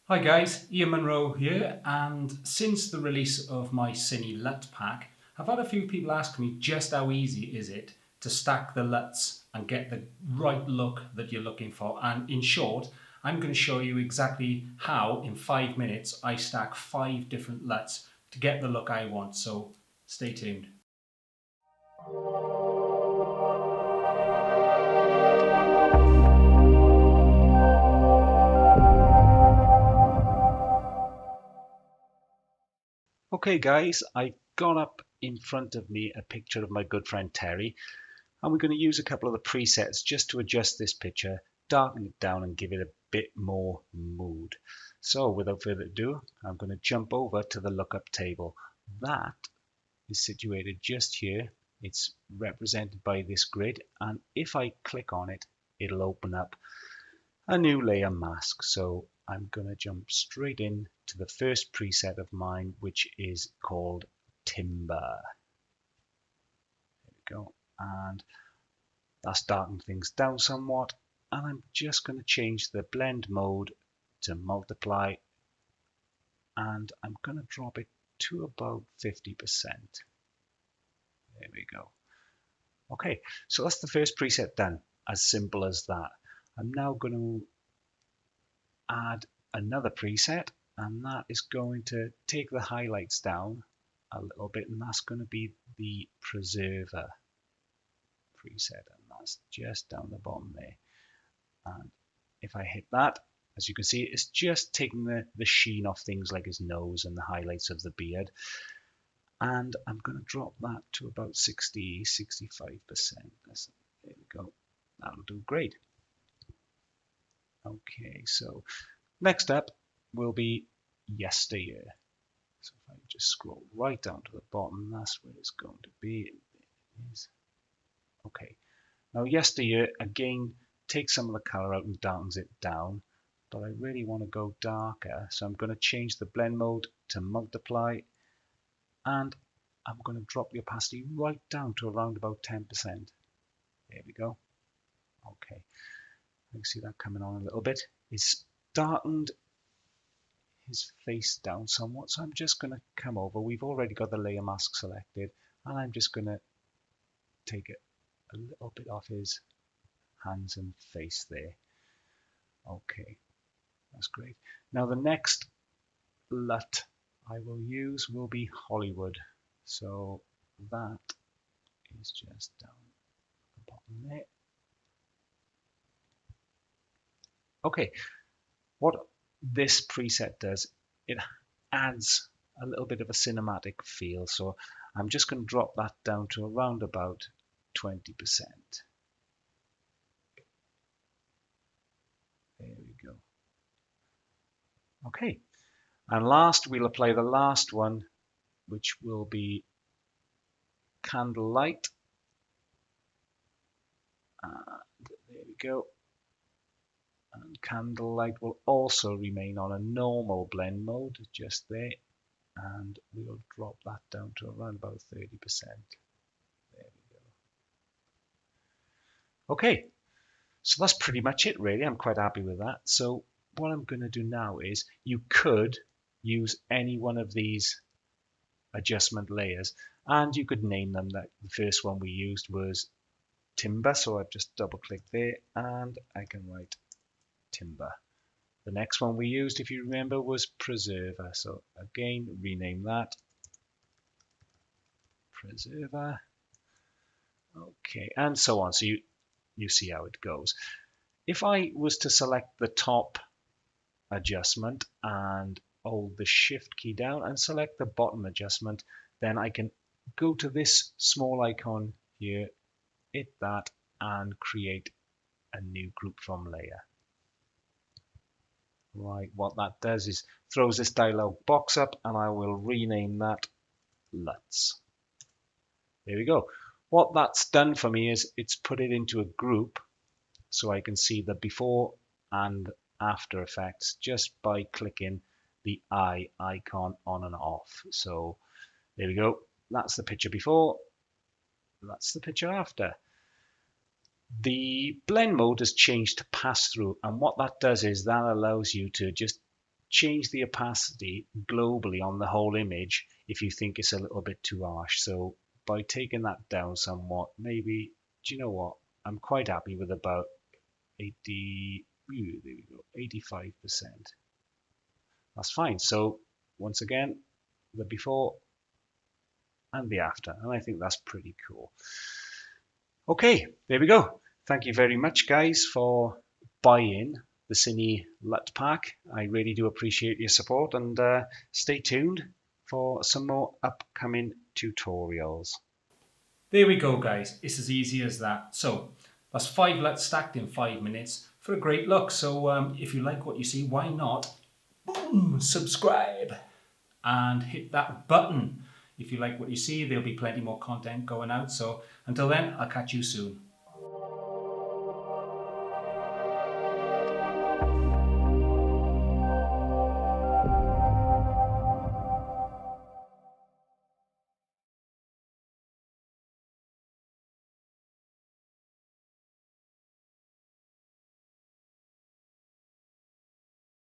Hi guys, Ian Munro here, and since the release of my CiNE LUT pack, I've had a few people ask me just how easy is it to stack the LUTs and get the right look that you're looking for. And in short, I'm going to show you exactly how in 5 minutes I stack 5 different LUTs to get the look I want, so stay tuned. Okay guys, I got up in front of me a picture of my good friend Terry, and we're going to use a couple of the presets just to adjust this picture, darken it down and give it a bit more mood. So without further ado, I'm going to jump over to the lookup table. That is situated just here. It's represented by this grid, and if I click on it, it'll open up a new layer mask. So I'm going to jump straight in to the first preset of mine, which is called Timber. There we go. And that's darkened things down somewhat. And I'm just going to change the blend mode to multiply. And I'm going to drop it to about 50%. There we go. Okay, so that's the first preset done. As simple as that. I'm now going to add another preset, and that is going to take the highlights down a little bit, and that's going to be the preserver preset, and that's just down the bottom there. And if I hit that, as you can see, it's just taking the sheen off things like his nose and the highlights of the beard. And I'm going to drop that to about 60-65%. There we go. That'll do great. Okay, so next up will be yesteryear. So if I just scroll right down to the bottom, that's where it's going to be. It is. Okay, now yesteryear again takes some of the color out and darkens it down, but I really want to go darker, so I'm going to change the blend mode to multiply, and I'm going to drop the opacity right down to around about 10%. There we go. Okay, you can see that coming on a little bit. It's darkened his face down somewhat, so I'm just going to come over. We've already got the layer mask selected, and I'm just going to take it a little bit off his hands and face there. Okay, that's great. Now the next LUT I will use will be Hollywood. So that is just down the bottom there. Okay, what this preset does, it adds a little bit of a cinematic feel. So I'm just going to drop that down to around about 20%. There we go. Okay, and last we'll apply the last one, which will be Candlelight. And there we go. And Candlelight will also remain on a normal blend mode, just there. And we'll drop that down to around about 30%. There we go. Okay, so that's pretty much it really. I'm quite happy with that. So what I'm going to do now is, you could use any one of these adjustment layers, and you could name them. That the first one we used was Timber, so I've just double clicked there and I can write Timber. The next one we used, if you remember, was Preserver, so again rename that Preserver. Okay, and so on. So you see how it goes. If I was to select the top adjustment and hold the shift key down and select the bottom adjustment, then I can go to this small icon here, hit that, and create a new group from layer. Right, what that does is throws this dialog box up, and I will rename that LUTs. There we go. What that's done for me is it's put it into a group, so I can see the before and after effects just by clicking the eye icon on and off. So there we go. That's the picture before. That's the picture after. The blend mode has changed to pass through, and what that does is that allows you to just change the opacity globally on the whole image if you think it's a little bit too harsh. So by taking that down somewhat, maybe, do you know what? I'm quite happy with about 80, there we go, 85%. That's fine. So once again, the before and the after, and I think that's pretty cool. Okay, there we go. Thank you very much, guys, for buying the CiNE LUT pack. I really do appreciate your support, and stay tuned for some more upcoming tutorials. There we go, guys. It's as easy as that. So that's 5 LUTs stacked in 5 minutes for a great look. So if you like what you see, why not boom, subscribe and hit that button. If you like what you see, there'll be plenty more content going out. So until then, I'll catch you soon.